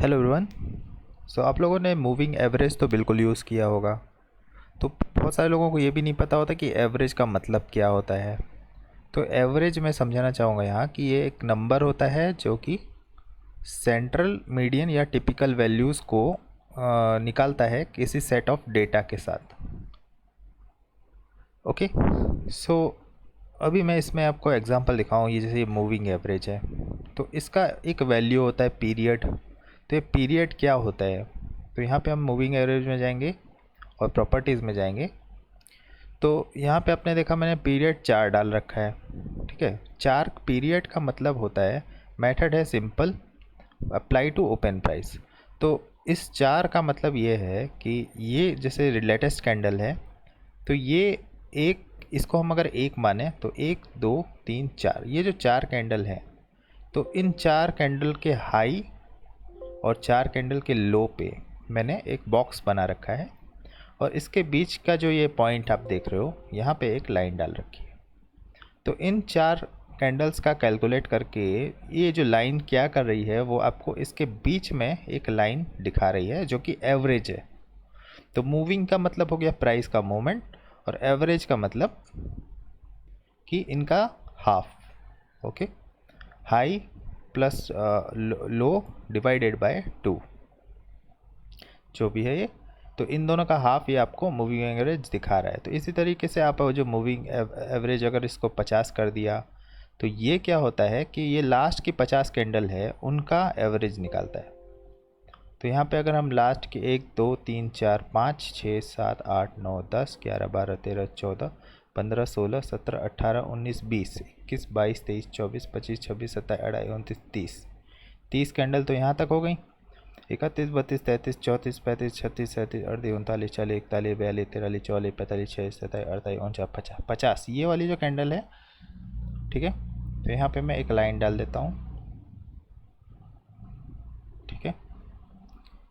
Hello everyone. आप लोगों ने मूविंग एवरेज तो बिल्कुल यूज़ किया होगा। तो बहुत सारे लोगों को ये भी नहीं पता होता कि एवरेज का मतलब क्या होता है। तो एवरेज मैं समझाना चाहूँगा यहाँ कि ये एक नंबर होता है जो कि सेंट्रल मीडियन या टिपिकल वैल्यूज़ को निकालता है किसी सेट ऑफ डेटा के साथ। ओके। सो अभी मैं इसमें आपको एग्जांपल दिखाऊँ। ये जैसे मूविंग एवरेज है तो इसका एक वैल्यू होता है पीरियड। तो ये पीरियड क्या होता है, तो यहाँ पे हम मूविंग एवरेज में जाएंगे और प्रॉपर्टीज़ में जाएंगे। तो यहाँ पे आपने देखा मैंने पीरियड 4 डाल रखा है। ठीक है, 4 पीरियड का मतलब होता है, मेथड है simple, apply to open price. तो इस 4 का मतलब ये है कि ये जैसे लेटेस्ट कैंडल है तो ये एक, इसको हम अगर एक माने तो 1 2 3 4, ये जो 4 कैंडल हैं तो इन 4 कैंडल के हाई और 4 कैंडल के लो पे मैंने एक बॉक्स बना रखा है और इसके बीच का जो ये पॉइंट आप देख रहे हो यहाँ पे एक लाइन डाल रखी है। तो इन 4 कैंडल्स का कैलकुलेट करके ये जो लाइन क्या कर रही है वो आपको इसके बीच में एक लाइन दिखा रही है जो कि एवरेज है। तो मूविंग का मतलब हो गया प्राइस का मूवमेंट और एवरेज का मतलब कि इनका half. Okay, high plus low divided by 2 जो भी है ये, तो इन दोनों का हाफ ये आपको मूविंग एवरेज दिखा रहा है। तो इसी तरीके से आप जो मूविंग एवरेज अगर इसको 50 कर दिया तो ये क्या होता है कि ये लास्ट की 50 कैंडल है उनका एवरेज निकालता है। तो यहाँ पे अगर हम लास्ट के 1 2 3 4 5 6 7 8 9 10 11 12 13 14 15 16 17 18 19 20 21 22 23 24 25 26 27 28 29 30 कैंडल तो यहाँ तक हो गई। 31 32 33 34 35 36 37 38 39 40 41 42 43 44 45 46 47 48 49 50 ये वाली जो कैंडल है। ठीक है, तो यहाँ पे मैं एक लाइन डाल देता हूँ। ठीक है,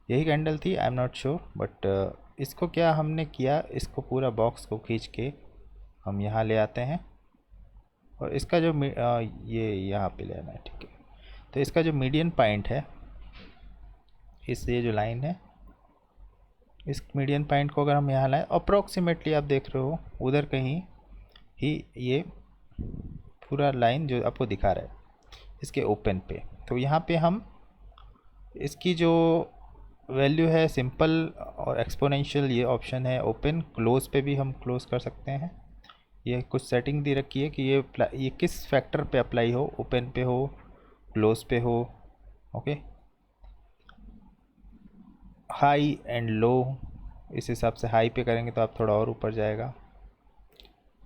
यही कैंडल थी, I am not sure, but इसको क्या हमने किया, इसको पूरा बॉक्स को खींच के हम यहाँ ले आते हैं और इसका जो ये यहाँ पे ले आना है। ठीक है, तो इसका जो मीडियन पॉइंट है, इस ये जो लाइन है इस मीडियन पॉइंट को अगर हम यहाँ लाएं, अप्रोक्सीमेटली आप देख रहे हो उधर कहीं ही ये पूरा लाइन जो आपको दिखा रहा है इसके ओपन पे। तो यहाँ पे हम इसकी जो वैल्यू है सिंपल और एक्सपोनेंशियल, ये ऑप्शन है ओपन, क्लोज पे भी हम क्लोज कर सकते हैं। ये कुछ सेटिंग दी रखी है कि ये किस फैक्टर पे अप्लाई हो, ओपन पे हो क्लोज पे हो। ओके, हाई एंड लो, इस हिसाब से हाई पे करेंगे तो आप थोड़ा और ऊपर जाएगा,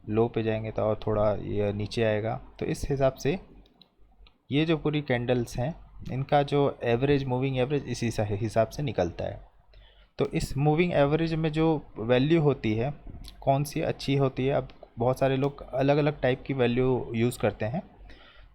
लो पे जाएंगे तो और थोड़ा ये नीचे आएगा। तो इस हिसाब से ये जो पूरी कैंडल्स हैं इनका जो एवरेज, मूविंग एवरेज इसी हिसाब से निकलता है। तो इस मूविंग एवरेज में जो वैल्यू होती है कौन सी अच्छी होती है, अब बहुत सारे लोग अलग अलग टाइप की वैल्यू यूज़ करते हैं।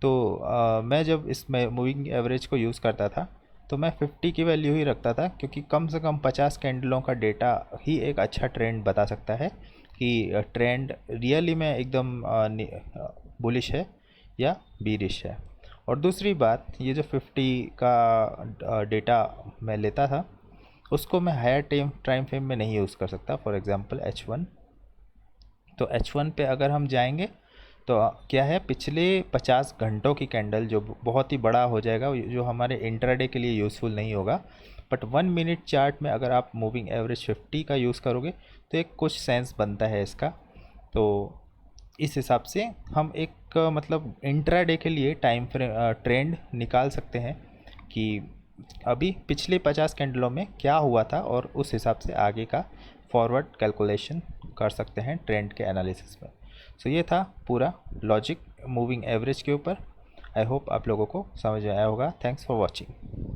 तो मैं जब इसमें मूविंग एवरेज को यूज़ करता था तो मैं 50 की वैल्यू ही रखता था, क्योंकि कम से कम 50 कैंडलों का डेटा ही एक अच्छा ट्रेंड बता सकता है कि ट्रेंड रियली में एकदम बुलिश है या बीरिश है। और दूसरी बात, ये जो 50 का डेटा मैं लेता था उसको मैं हायर टाइम फ्रेम में नहीं यूज़ कर सकता। फॉर एग्जांपल H1, तो H1 पे अगर हम जाएंगे तो क्या है, पिछले 50 घंटों की कैंडल जो बहुत ही बड़ा हो जाएगा, जो हमारे इंट्राडे के लिए यूज़फुल नहीं होगा। बट 1 मिनट चार्ट में अगर आप मूविंग एवरेज 50 का यूज़ करोगे तो एक कुछ सेंस बनता है इसका। तो इस हिसाब से हम एक मतलब इंट्राडे के लिए टाइम फ्रेम ट्रेंड निकाल सकते हैं कि अभी पिछले 50 कैंडलों में क्या हुआ था और उस हिसाब से आगे का फॉरवर्ड कैलकुलेशन कर सकते हैं ट्रेंड के एनालिसिस में। सो ये था पूरा लॉजिक मूविंग एवरेज के ऊपर। आई होप आप लोगों को समझ में आया होगा। Thanks for watching.